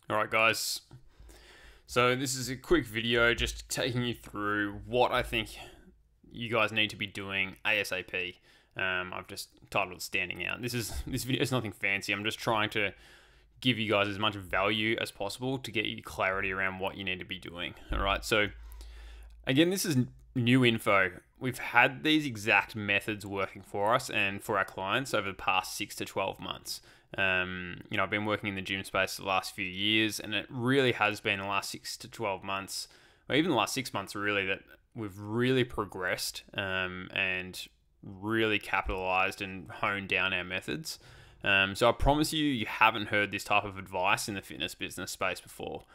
All right, guys. So this is a quick video just taking you through what I think you guys need to be doing ASAP. I've just titled it Standing Out. This video is nothing fancy. I'm just trying to give you guys as much value as possible to get you clarity around what you need to be doing. All right. So again, this is new info. We've had these exact methods working for us and for our clients over the past 6 to 12 months. I've been working in the gym space the last few years, and it really has been the last 6 to 12 months, or even the last 6 months really, that we've really progressed and really capitalized and honed down our methods. So I promise you haven't heard this type of advice in the fitness business space before.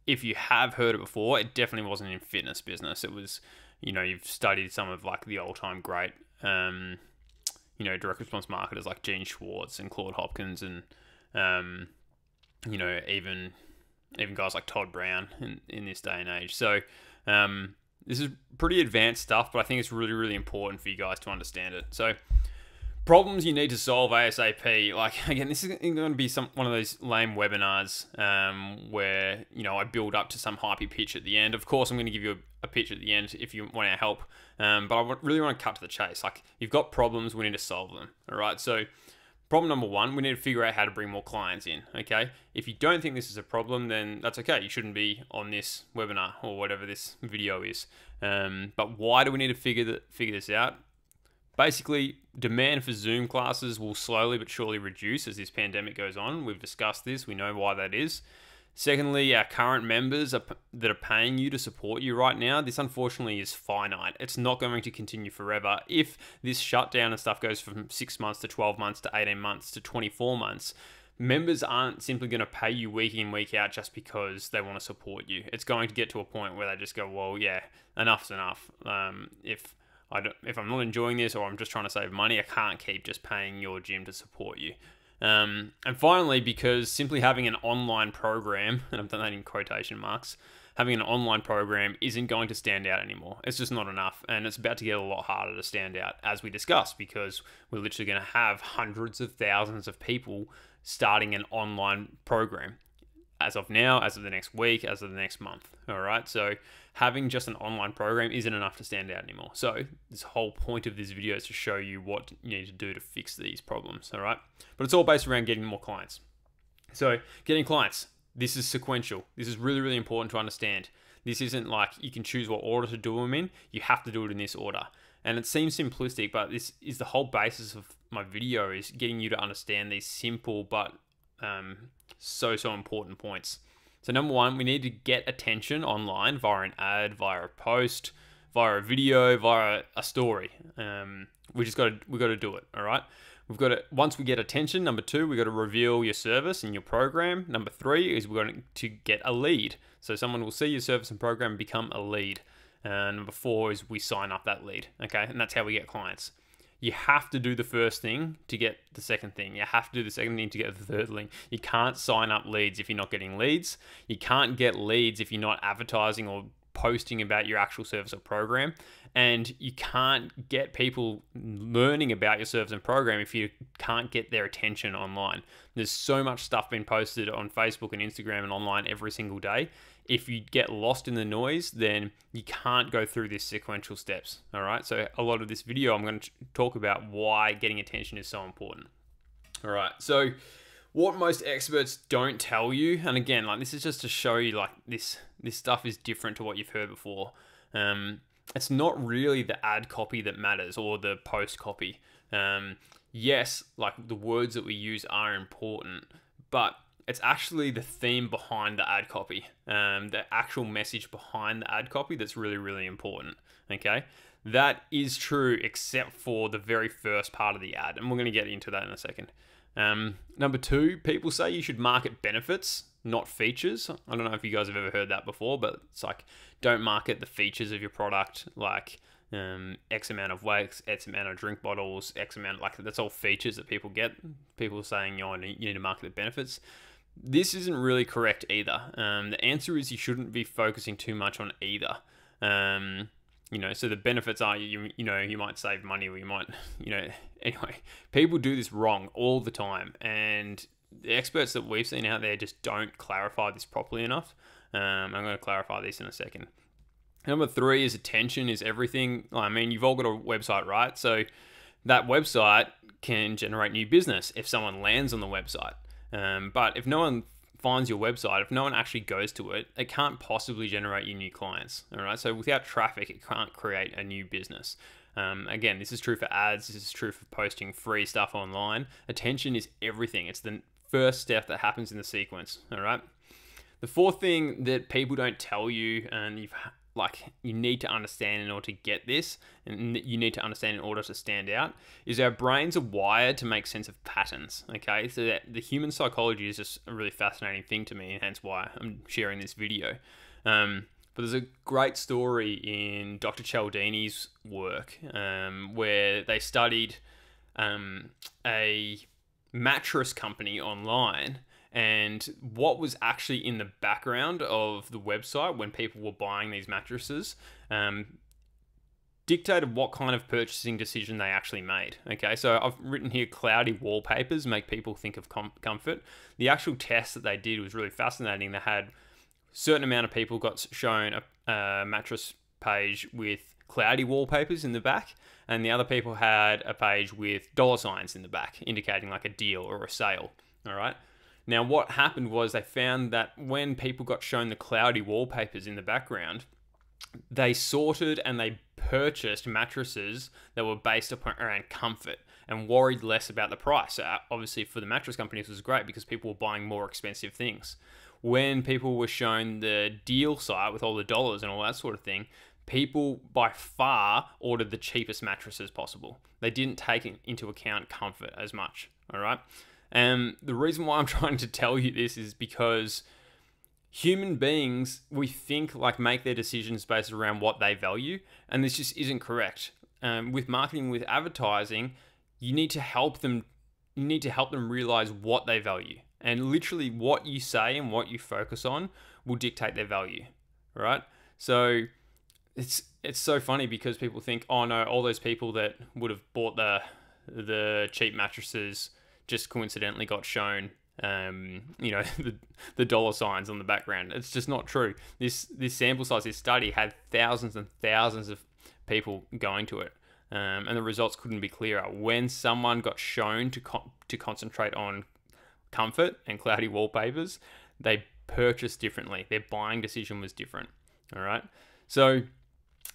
If you have heard it before, it definitely wasn't in fitness business. It was, you've studied some of like the all-time great, direct response marketers like Gene Schwartz and Claude Hopkins and, even guys like Todd Brown in this day and age. So this is pretty advanced stuff, but I think it's really, really important for you guys to understand it. So problems you need to solve ASAP. Like, again, this is going to be one of those lame webinars where, I build up to some hypey pitch at the end. Of course, I'm going to give you a pitch at the end if you want our help. But I really want to cut to the chase. Like, you've got problems, we need to solve them. All right. So problem number one, we need to figure out how to bring more clients in. Okay. If you don't think this is a problem, then that's okay. You shouldn't be on this webinar or whatever this video is. But why do we need to figure this out? Basically, demand for Zoom classes will slowly but surely reduce as this pandemic goes on. We've discussed this. We know why that is. Secondly, our current members that are paying you to support you right now, this unfortunately is finite. It's not going to continue forever. If this shutdown and stuff goes from 6 months to 12 months to 18 months to 24 months, members aren't simply going to pay you week in, week out just because they want to support you. It's going to get to a point where they just go, well, yeah, enough's enough. If I'm not enjoying this or I'm just trying to save money, I can't keep just paying your gym to support you. And finally, because simply having an online program, and I've done that in quotation marks, having an online program isn't going to stand out anymore. It's just not enough. And it's about to get a lot harder to stand out, as we discussed, because we're literally going to have hundreds of thousands of people starting an online program as of now, as of the next week, as of the next month. All right. So having just an online program isn't enough to stand out anymore. So this whole point of this video is to show you what you need to do to fix these problems. All right. But it's all based around getting more clients. So getting clients, this is sequential. This is really, really important to understand. This isn't like you can choose what order to do them in. You have to do it in this order. And it seems simplistic, but this is the whole basis of my video, is getting you to understand these simple but so important points. So number one, we need to get attention online via an ad, via a post, via a video, via a story. We've got to do it. All right. Once we get attention, number two, we've got to reveal your service and your program. Number three is we're going to get a lead. So someone will see your service and program and become a lead. Number four is we sign up that lead. Okay. And that's how we get clients. You have to do the first thing to get the second thing. You have to do the second thing to get the third thing. You can't sign up leads if you're not getting leads. You can't get leads if you're not advertising or posting about your actual service or program. And you can't get people learning about your service and program if you can't get their attention online. There's so much stuff being posted on Facebook and Instagram and online every single day. If you get lost in the noise, then you can't go through these sequential steps. All right. So a lot of this video, I'm going to talk about why getting attention is so important. All right. So what most experts don't tell you, and again, like this is just to show you like this stuff is different to what you've heard before. It's not really the ad copy that matters or the post copy. Yes, like the words that we use are important, but it's actually the theme behind the ad copy, the actual message behind the ad copy that's really, really important, okay? That is true except for the very first part of the ad, and we're going to get into that in a second. Number two, people say you should market benefits, not features. I don't know if you guys have ever heard that before, but it's like, don't market the features of your product, like X amount of weights, X amount of drink bottles, X amount, like that's all features that people get. People saying, you need to market the benefits. This isn't really correct either. The answer is you shouldn't be focusing too much on either. So the benefits are, you might save money or you might, anyway, people do this wrong all the time. And the experts that we've seen out there just don't clarify this properly enough. I'm going to clarify this in a second. Number 3 is attention is everything. I mean, you've all got a website, right? So that website can generate new business if someone lands on the website. But if no one finds your website, if no one actually goes to it, it can't possibly generate you new clients. All right. So without traffic, it can't create a new business. Again, this is true for ads. This is true for posting free stuff online. Attention is everything. It's the first step that happens in the sequence. All right. The 4th thing that people don't tell you, and you need to understand in order to get this, and you need to understand in order to stand out, is our brains are wired to make sense of patterns. Okay, so that the human psychology is just a really fascinating thing to me, and hence why I'm sharing this video. But there's a great story in Dr. Cialdini's work where they studied a mattress company online, and what was actually in the background of the website when people were buying these mattresses dictated what kind of purchasing decision they actually made. Okay, so I've written here, cloudy wallpapers make people think of comfort. The actual test that they did was really fascinating. They had a certain amount of people got shown a mattress page with cloudy wallpapers in the back, and the other people had a page with dollar signs in the back indicating like a deal or a sale. All right. Now, what happened was they found that when people got shown the cloudy wallpapers in the background, they sorted and they purchased mattresses that were based around comfort and worried less about the price. So obviously, for the mattress companies, it was great because people were buying more expensive things. When people were shown the deal site with all the dollars and all that sort of thing, people by far ordered the cheapest mattresses possible. They didn't take into account comfort as much, all right? And the reason why I'm trying to tell you this is because human beings, we think make their decisions based around what they value, and this just isn't correct. With marketing, with advertising, you need to help them realize what they value, and literally what you say and what you focus on will dictate their value, right? So it's so funny because people think, oh no, all those people that would have bought the cheap mattresses just coincidentally got shown the dollar signs on the background. It's just not true. This sample size, this study had thousands and thousands of people going to it, and the results couldn't be clearer. When someone got shown to concentrate on comfort and cloudy wallpapers, they purchased differently. Their buying decision was different. All right. So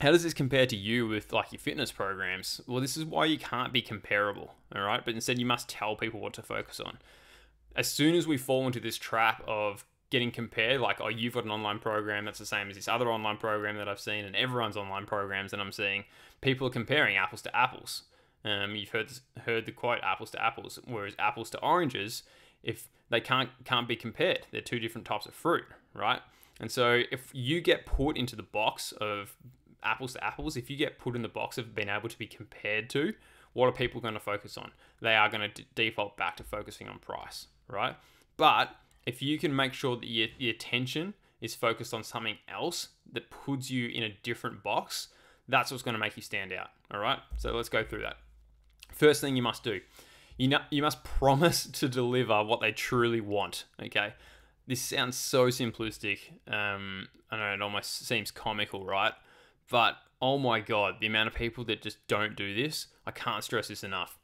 how does this compare to you with your fitness programs? Well, this is why you can't be comparable, all right? But instead you must tell people what to focus on. As soon as we fall into this trap of getting compared, oh, you've got an online program that's the same as this other online program that I've seen, and everyone's online programs that I'm seeing, people are comparing apples to apples. You've heard the quote, apples to apples, whereas apples to oranges, if they can't be compared. They're two different types of fruit, right? And so if you get put into the box of apples to apples, if you get put in the box of being able to be compared to, what are people going to focus on? They are going to default back to focusing on price, right? But if you can make sure that your attention is focused on something else that puts you in a different box, that's what's going to make you stand out, all right? So let's go through that. First thing you must do, you must promise to deliver what they truly want, okay? This sounds so simplistic. I know it almost seems comical, right? But oh my God, the amount of people that just don't do this, I can't stress this enough.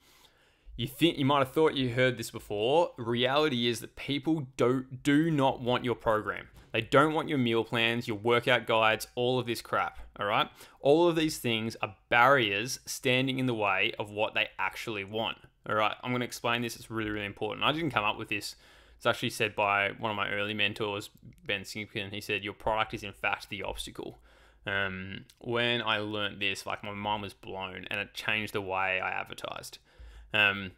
You might have thought you heard this before. Reality is that people do not want your program. They don't want your meal plans, your workout guides, all of this crap, all right? All of these things are barriers standing in the way of what they actually want, all right? I'm going to explain this. It's really, really important. I didn't come up with this. It's actually said by one of my early mentors, Ben Simpkin. He said, your product is in fact the obstacle. When I learned this, my mind was blown, and it changed the way I advertised. And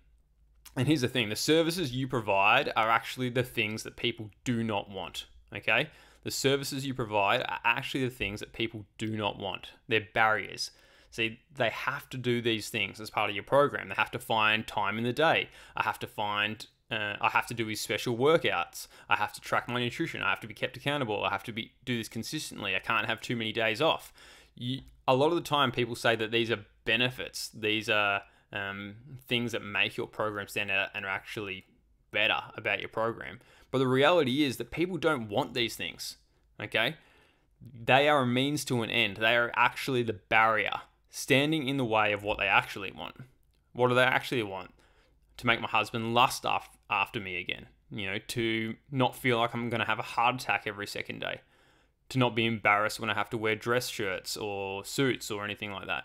here's the thing, the services you provide are actually the things that people do not want, okay? The services you provide are actually the things that people do not want. They're barriers. See, they have to do these things as part of your program. They have to find time in the day. I have to do these special workouts. I have to track my nutrition. I have to be kept accountable. I have to do this consistently. I can't have too many days off. A lot of the time people say that these are benefits. These are things that make your program stand out and are actually better about your program. But the reality is that people don't want these things, okay? They are a means to an end. They are actually the barrier standing in the way of what they actually want. What do they actually want? To make my husband lust after me again. To not feel like I'm going to have a heart attack every second day. To not be embarrassed when I have to wear dress shirts or suits or anything like that.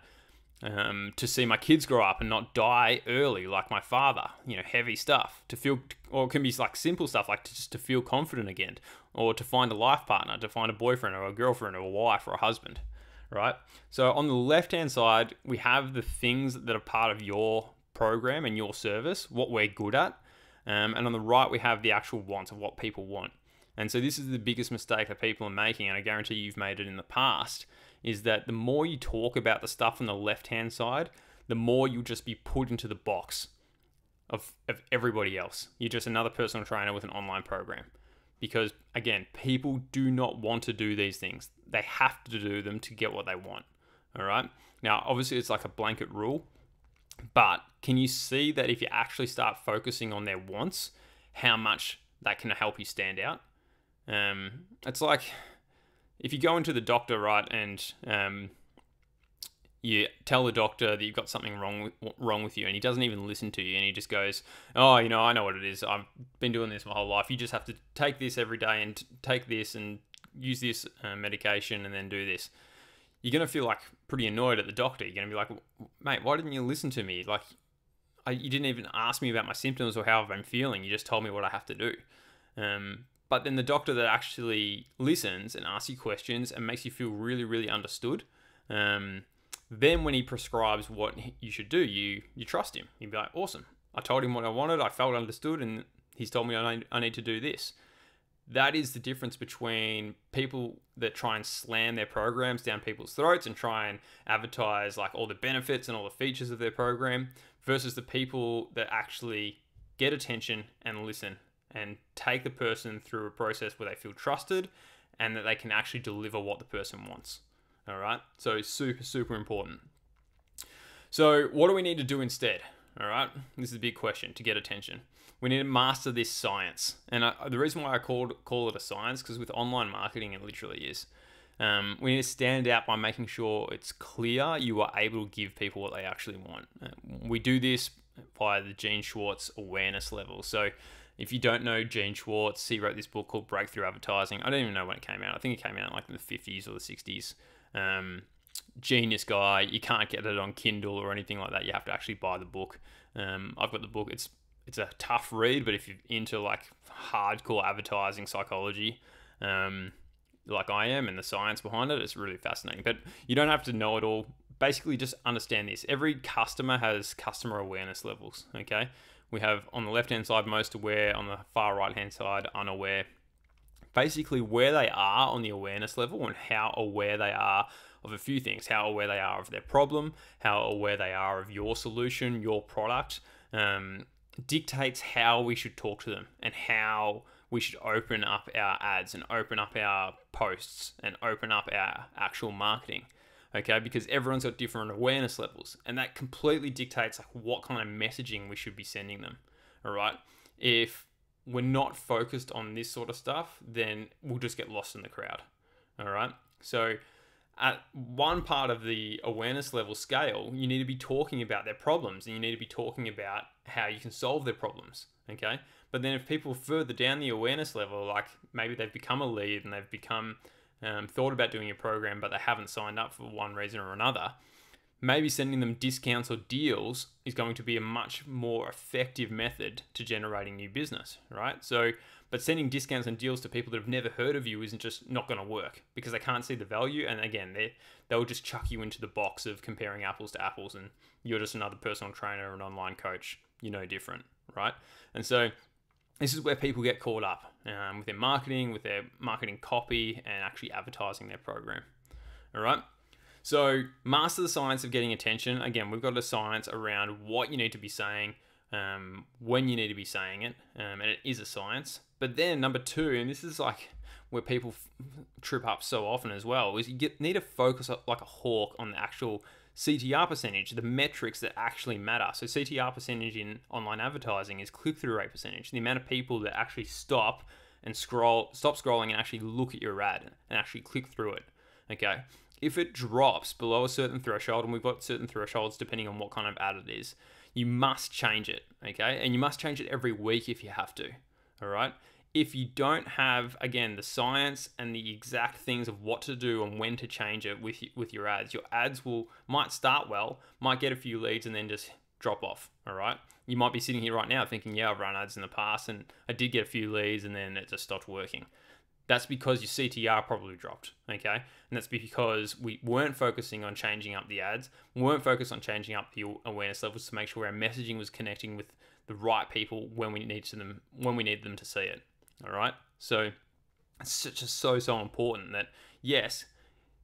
To see my kids grow up and not die early like my father. Heavy stuff. To feel, or it can be like simple stuff like just to feel confident again. Or to find a life partner, to find a boyfriend or a girlfriend or a wife or a husband. Right? So on the left-hand side, we have the things that are part of your program and your service, what we're good at. And on the right, we have the actual wants of what people want. And so this is the biggest mistake that people are making, and I guarantee you've made it in the past, is that the more you talk about the stuff on the left-hand side, the more you'll just be put into the box of everybody else. You're just another personal trainer with an online program. Because, again, people do not want to do these things. They have to do them to get what they want. All right? Now, obviously, it's like a blanket rule. But can you see that if you actually start focusing on their wants, how much that can help you stand out? It's like if you go into the doctor, right, and you tell the doctor that you've got something wrong with you, and he doesn't even listen to you, and he just goes, "Oh, I know what it is. I've been doing this my whole life. You just have to take this every day and take this and use this medication and then do this." You're going to feel like pretty annoyed at the doctor. You're going to be like, "Mate, why didn't you listen to me? Like, you didn't even ask me about my symptoms or how I've been feeling. You just told me what I have to do." But then the doctor that actually listens and asks you questions and makes you feel really, really understood, then when he prescribes what you should do, you trust him. You'd be like, awesome. I told him what I wanted. I felt understood, and he's told me I need to do this. That is the difference between people that try and slam their programs down people's throats and try and advertise like all the benefits and all the features of their program versus the people that actually get attention and listen and take the person through a process where they feel trusted and that they can actually deliver what the person wants. All right. So super, super important. So what do we need to do instead? All right. This is a big question to get attention. We need to master this science. And the reason why I call it a science, because with online marketing, it literally is. We need to stand out by making sure it's clear you are able to give people what they actually want. We do this via the Gene Schwartz awareness level. So if you don't know Gene Schwartz, he wrote this book called Breakthrough Advertising. I don't even know when it came out. I think it came out like in the 50s or the 60s. Genius guy. You can't get it on Kindle or anything like that. You have to actually buy the book. I've got the book. It's a tough read, but if you're into like hardcore advertising psychology, like I am, and the science behind it, it's really fascinating. But you don't have to know it all. Basically, just understand this. Every customer has customer awareness levels, okay? We have on the left-hand side, most aware, on the far right-hand side, unaware. Basically, where they are on the awareness level and how aware they are of a few things. How aware they are of their problem, how aware they are of your solution, your product, dictates how we should talk to them and how we should open up our ads and open up our posts and open up our actual marketing. Okay, because everyone's got different awareness levels, and that completely dictates like what kind of messaging we should be sending them. All right, if we're not focused on this sort of stuff, then we'll just get lost in the crowd. All right, so at one part of the awareness level scale, you need to be talking about their problems, and you need to be talking about how you can solve their problems. Okay, but then if people further down the awareness level, like maybe they've become a lead and they've become thought about doing a program, but they haven't signed up for one reason or another, maybe sending them discounts or deals is going to be a much more effective method to generating new business, right? So, but sending discounts and deals to people that have never heard of you isn't just not going to work because they can't see the value. And again, they'll just chuck you into the box of comparing apples to apples, and you're just another personal trainer or an online coach. You're no different, right? And so this is where people get caught up with their marketing copy, and actually advertising their program. All right. So master the science of getting attention. Again, we've got a science around what you need to be saying, when you need to be saying it, and it is a science. But then number two, and this is like where people trip up so often as well, is you need to focus like a hawk on the actual CTR percentage, the metrics that actually matter. So CTR percentage in online advertising is click-through rate percentage, the amount of people that actually stop scrolling and actually look at your ad and actually click through it. Okay. If it drops below a certain threshold, and we've got certain thresholds depending on what kind of ad it is, you must change it. Okay. And you must change it every week if you have to. All right. If you don't have, again, the science and the exact things of what to do and when to change it with your ads might start well, might get a few leads and then just drop off. All right. You might be sitting here right now thinking, yeah, I've run ads in the past and I did get a few leads and then it just stopped working. That's because your CTR probably dropped, okay? And that's because we weren't focusing on changing up the ads, weren't focused on changing up the awareness levels to make sure our messaging was connecting with the right people when we needed them to see it, all right? So it's just so important that, yes,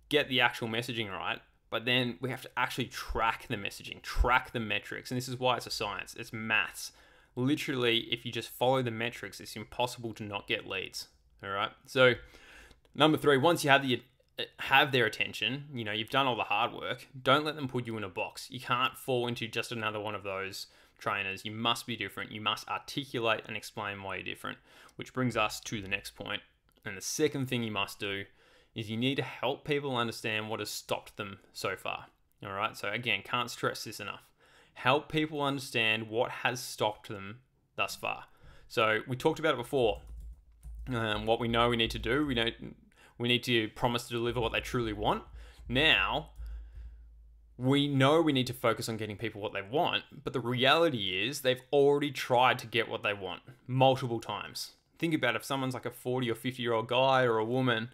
get the actual messaging right, but then we have to actually track the messaging, track the metrics. And this is why it's a science, it's maths. Literally, if you just follow the metrics, it's impossible to not get leads. All right. So number 3, once you have their attention, you've done all the hard work, don't let them put you in a box. You can't fall into just another one of those trainers. You must be different. You must articulate and explain why you're different, which brings us to the next point. And the second thing you must do is you need to help people understand what has stopped them so far. All right. So again, can't stress this enough. Help people understand what has stopped them thus far. So we talked about it before. What we know we need to do, we need to promise to deliver what they truly want. Now, we know we need to focus on getting people what they want, but the reality is they've already tried to get what they want multiple times. Think about if someone's like a 40 or 50-year-old guy or a woman,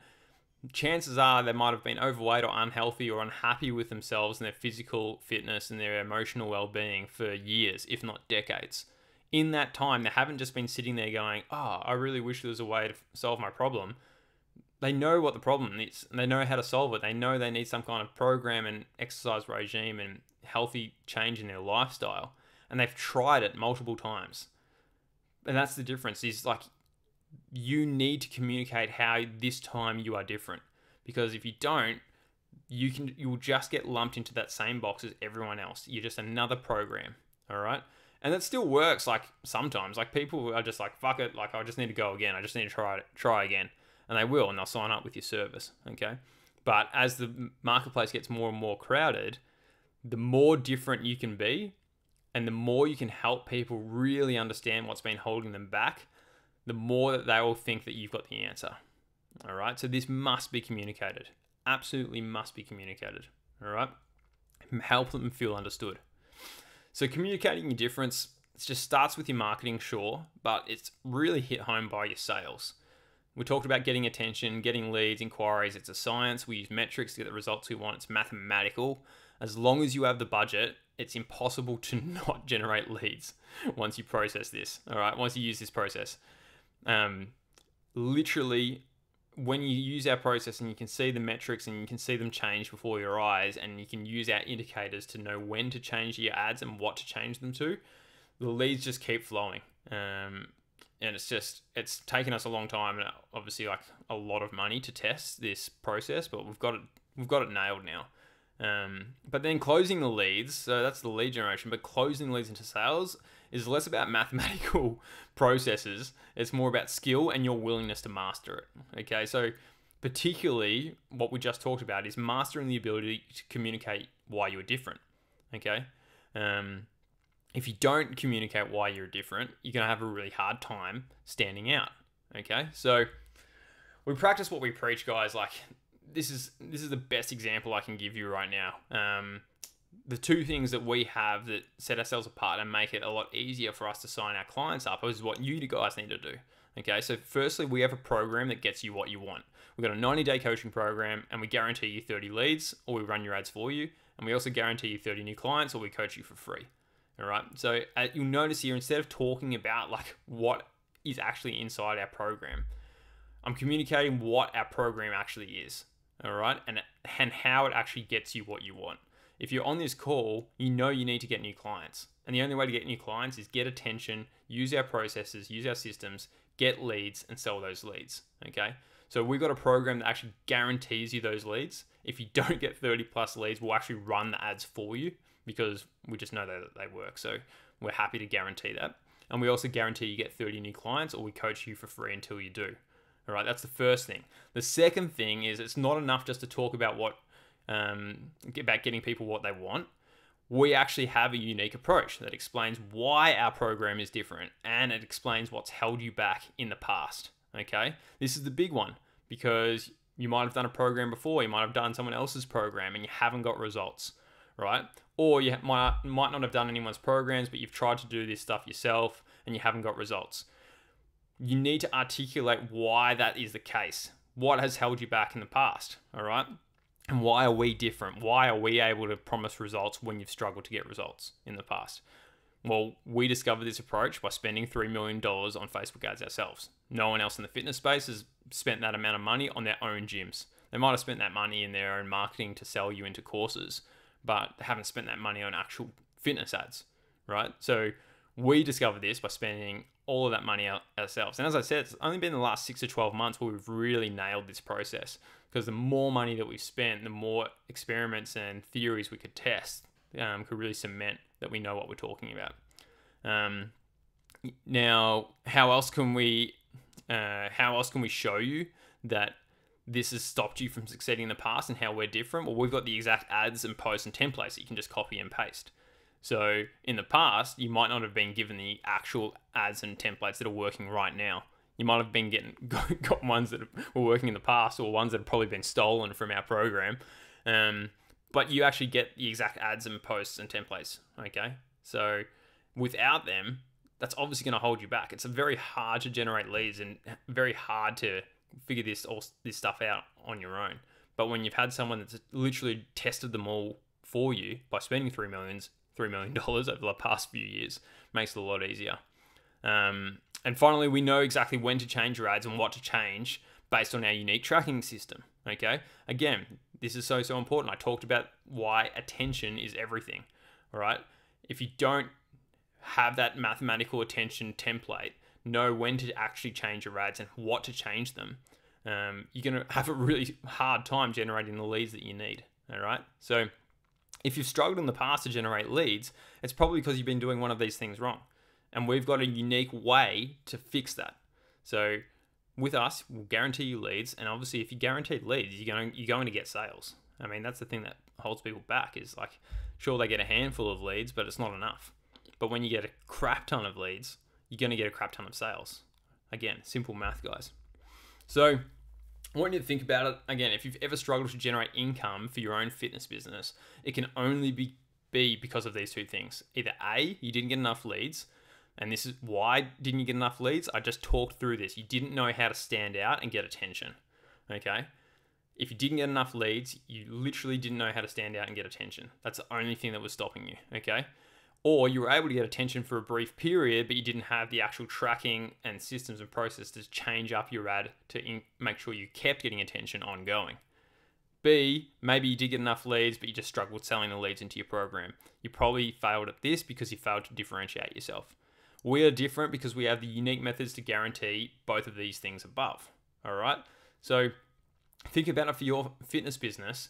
chances are they might have been overweight or unhealthy or unhappy with themselves and their physical fitness and their emotional well-being for years, if not decades. In that time, they haven't just been sitting there going, oh, I really wish there was a way to solve my problem. They know what the problem is and they know how to solve it. They know they need some kind of program and exercise regime and healthy change in their lifestyle. And they've tried it multiple times. And that's the difference, is like, you need to communicate how this time you are different. Because if you don't, you will just get lumped into that same box as everyone else. You're just another program. All right. And that still works, like, sometimes. Like, people are just like, fuck it, like, I just need to go again. I just need to try again. And they will, and they'll sign up with your service, okay? But as the marketplace gets more and more crowded, the more different you can be, and the more you can help people really understand what's been holding them back, the more that they will think that you've got the answer, all right? So this must be communicated. Absolutely must be communicated, all right? Help them feel understood. So communicating your difference, it just starts with your marketing, sure, but it's really hit home by your sales. We talked about getting attention, getting leads, inquiries. It's a science. We use metrics to get the results we want. It's mathematical. As long as you have the budget, it's impossible to not generate leads once you process this, all right? Once you use this process. Literally, when you use our process and you can see the metrics and you can see them change before your eyes and you can use our indicators to know when to change your ads and what to change them to, the leads just keep flowing. And it's taken us a long time and obviously like a lot of money to test this process, but we've got it nailed now. But then closing the leads, so that's the lead generation, but closing leads into sales is less about mathematical processes. It's more about skill and your willingness to master it. Okay, so particularly what we just talked about is mastering the ability to communicate why you're different. Okay, if you don't communicate why you're different, you're gonna have a really hard time standing out. Okay, so we practice what we preach, guys. Like, this is the best example I can give you right now. The two things that we have that set ourselves apart and make it a lot easier for us to sign our clients up is what you guys need to do. Okay, so firstly, we have a program that gets you what you want. We've got a 90-day coaching program, and we guarantee you 30 leads, or we run your ads for you, and we also guarantee you 30 new clients, or we coach you for free. All right, so you'll notice here, instead of talking about like what is actually inside our program, I'm communicating what our program actually is. All right, and how it actually gets you what you want. If you're on this call, you know you need to get new clients. And the only way to get new clients is get attention, use our processes, use our systems, get leads, and sell those leads. Okay? So we've got a program that actually guarantees you those leads. If you don't get 30 plus leads, we'll actually run the ads for you because we just know that they work. So we're happy to guarantee that. And we also guarantee you get 30 new clients, or we coach you for free until you do. All right, that's the first thing. The second thing is it's not enough just to talk about about getting people what they want. We actually have a unique approach that explains why our program is different, and it explains what's held you back in the past. Okay, this is the big one because you might have done a program before, you might have done someone else's program and you haven't got results, right? Or you might not have done anyone's programs, but you've tried to do this stuff yourself and you haven't got results. You need to articulate why that is the case. What has held you back in the past, all right? And why are we different? Why are we able to promise results when you've struggled to get results in the past? Well, we discovered this approach by spending $3 million on Facebook ads ourselves. No one else in the fitness space has spent that amount of money on their own gyms. They might have spent that money in their own marketing to sell you into courses, but haven't spent that money on actual fitness ads, right? So we discovered this by spending all of that money ourselves. And as I said, it's only been the last 6 to 12 months where we've really nailed this process, because the more money that we've spent, the more experiments and theories we could test could really cement that we know what we're talking about. Now, how else can we show you that this has stopped you from succeeding in the past and how we're different? Well, we've got the exact ads and posts and templates that you can just copy and paste. So in the past, you might not have been given the actual ads and templates that are working right now. You might have been got ones that were working in the past, or ones that have probably been stolen from our program. But you actually get the exact ads and posts and templates, okay? So without them, that's obviously going to hold you back. It's very hard to generate leads and very hard to figure this stuff out on your own. But when you've had someone that's literally tested them all for you by spending $3 million over the past few years, makes it a lot easier. And finally, we know exactly when to change your ads and what to change based on our unique tracking system, okay? Again, this is so important. I talked about why attention is everything, all right? If you don't have that mathematical attention template, know when to actually change your ads and what to change them, you're going to have a really hard time generating the leads that you need, all right? So if you've struggled in the past to generate leads, it's probably because you've been doing one of these things wrong. And we've got a unique way to fix that. So with us, we'll guarantee you leads. And obviously, if you guaranteed leads, you're going to get sales. I mean, that's the thing that holds people back, is like, sure, they get a handful of leads, but it's not enough. But when you get a crap ton of leads, you're going to get a crap ton of sales. Again, simple math, guys. So I want you to think about it. Again, if you've ever struggled to generate income for your own fitness business, it can only be because of these two things. Either A, you didn't get enough leads. And this is why didn't you get enough leads? I just talked through this. You didn't know how to stand out and get attention, okay? If you didn't get enough leads, you literally didn't know how to stand out and get attention. That's the only thing that was stopping you, okay? Or you were able to get attention for a brief period, but you didn't have the actual tracking and systems and process to change up your ad to make sure you kept getting attention ongoing. B, maybe you did get enough leads, but you just struggled selling the leads into your program. You probably failed at this because you failed to differentiate yourself. We are different because we have the unique methods to guarantee both of these things above, all right? So think about it for your fitness business.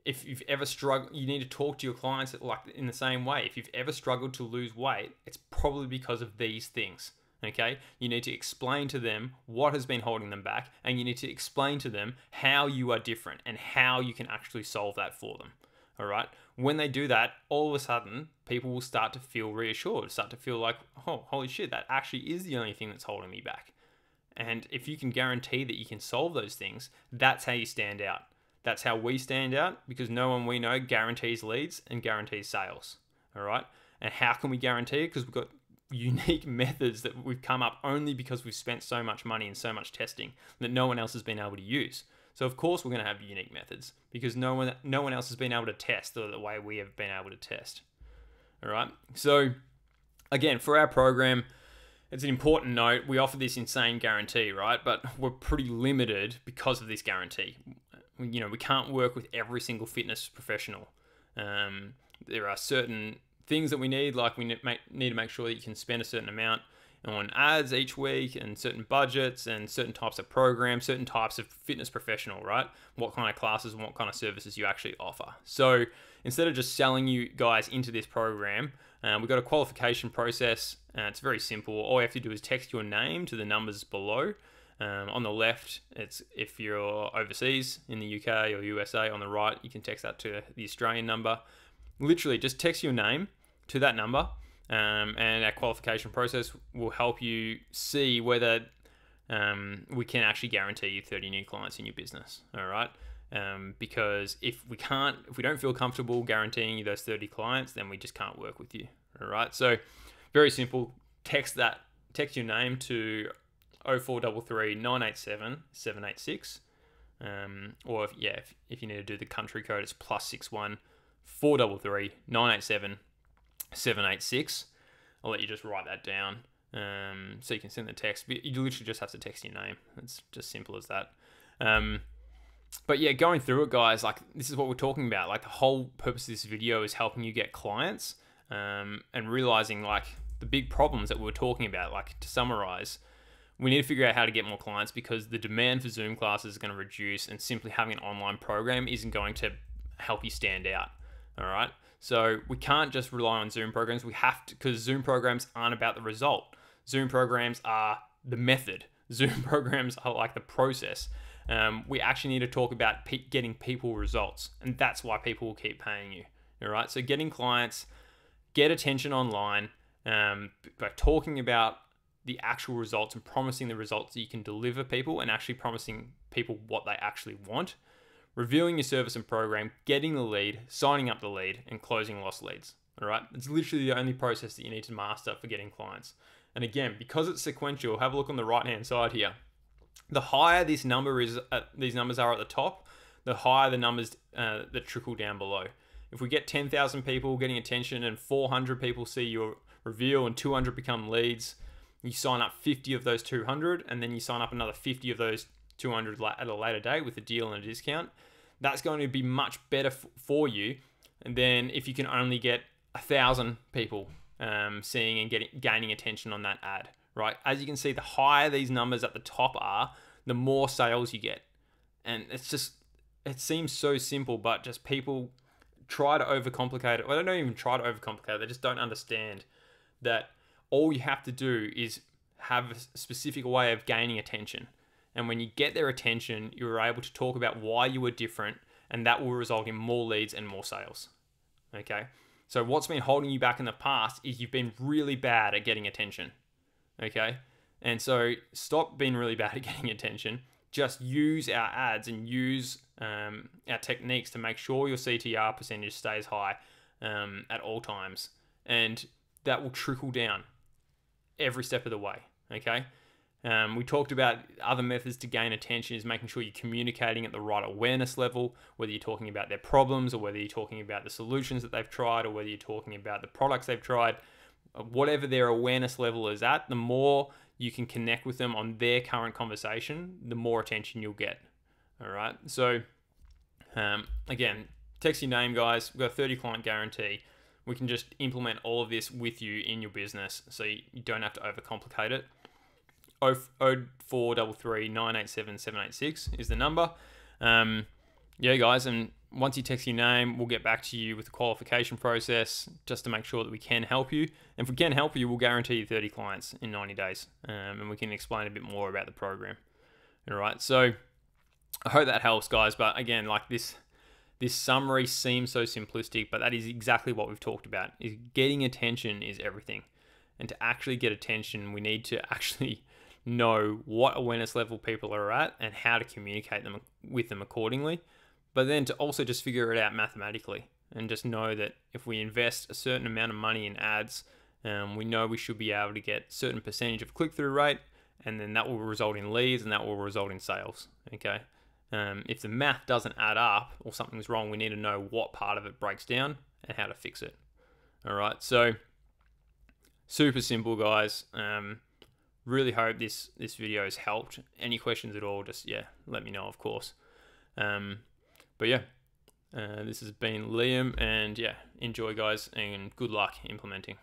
If you've ever struggled, you need to talk to your clients like in the same way. If you've ever struggled to lose weight, it's probably because of these things, okay? You need to explain to them what has been holding them back, and you need to explain to them how you are different and how you can actually solve that for them, all right? When they do that, all of a sudden, people will start to feel reassured, start to feel like, oh, holy shit, that actually is the only thing that's holding me back. And if you can guarantee that you can solve those things, that's how you stand out. That's how we stand out, because no one we know guarantees leads and guarantees sales, all right? And how can we guarantee it? Because we've got unique methods that we've come up only because we've spent so much money and so much testing that no one else has been able to use. So of course we're going to have unique methods because no one else has been able to test the way we have been able to test. All right. So again, for our program, it's an important note. We offer this insane guarantee, right? But we're pretty limited because of this guarantee. We can't work with every single fitness professional. There are certain things that we need, like we need to make sure that you can spend a certain amount on ads each week and certain budgets and certain types of programs, certain types of fitness professional, right? What kind of classes and what kind of services you actually offer. So instead of just selling you guys into this program, we've got a qualification process. It's very simple. All you have to do is text your name to the numbers below. On the left, it's if you're overseas in the UK or USA. On the right, you can text that to the Australian number. Literally, just text your name to that number, and our qualification process will help you see whether we can actually guarantee you 30 new clients in your business. All right. Because if we don't feel comfortable guaranteeing you those 30 clients, then we just can't work with you. All right. So very simple. Text your name to 0433 987 786. Or if you need to do the country code, it's +61 433 987 786. I'll let you just write that down. So you can send the text. But you literally just have to text your name. It's just simple as that. But yeah, going through it, guys, like this is what we're talking about. Like the whole purpose of this video is helping you get clients, and realizing like the big problems that we're talking about. Like to summarize, we need to figure out how to get more clients because the demand for Zoom classes is going to reduce, and simply having an online program isn't going to help you stand out. All right. So we can't just rely on Zoom programs. We have to, because Zoom programs aren't about the result. Zoom programs are the method. Zoom programs are like the process. We actually need to talk about getting people results, and that's why people will keep paying you. All right. So getting clients, get attention online, by talking about the actual results and promising the results that you can deliver people, and actually promising people what they actually want, reviewing your service and program, getting the lead, signing up the lead, and closing lost leads. All right. It's literally the only process that you need to master for getting clients. And again, because it's sequential, have a look on the right-hand side here. The higher these numbers are at the top, the higher the numbers that trickle down below. If we get 10,000 people getting attention and 400 people see your review and 200 become leads, you sign up 50 of those 200, and then you sign up another 50 of those 200 at a later date with a deal and a discount. That's going to be much better for you than if you can only get 1,000 people seeing and gaining attention on that ad, right? As you can see, the higher these numbers at the top are, the more sales you get. And it seems so simple, but just people try to overcomplicate it. Well, they don't even try to overcomplicate it. They just don't understand that all you have to do is have a specific way of gaining attention. And when you get their attention, you're able to talk about why you were different, and that will result in more leads and more sales. Okay? So what's been holding you back in the past is you've been really bad at getting attention. Okay? And so stop being really bad at getting attention. Just use our ads and use our techniques to make sure your CTR percentage stays high at all times. And that will trickle down every step of the way. Okay? We talked about other methods to gain attention is making sure you're communicating at the right awareness level, whether you're talking about their problems or whether you're talking about the solutions that they've tried or whether you're talking about the products they've tried. Whatever their awareness level is at, the more you can connect with them on their current conversation, the more attention you'll get. All right. So again, text your name, guys. We've got a 30 client guarantee. We can just implement all of this with you in your business, so you don't have to overcomplicate it. 0433 987 786 is the number. Yeah, guys, and once you text your name, we'll get back to you with the qualification process just to make sure that we can help you. And if we can help you, we'll guarantee you 30 clients in 90 days. And we can explain a bit more about the program. All right, so I hope that helps, guys. But again, like this summary seems so simplistic, but that is exactly what we've talked about. Is getting attention is everything. And to actually get attention, we need to actually know what awareness level people are at and how to communicate with them accordingly. But then to also just figure it out mathematically and just know that if we invest a certain amount of money in ads, we know we should be able to get a certain percentage of click-through rate, and then that will result in leads and that will result in sales. Okay. If the math doesn't add up or something's wrong, we need to know what part of it breaks down and how to fix it. All right. So super simple, guys. Really hope this video has helped. Any questions at all, just, let me know, of course. But yeah, this has been Liam, and enjoy, guys, and good luck implementing.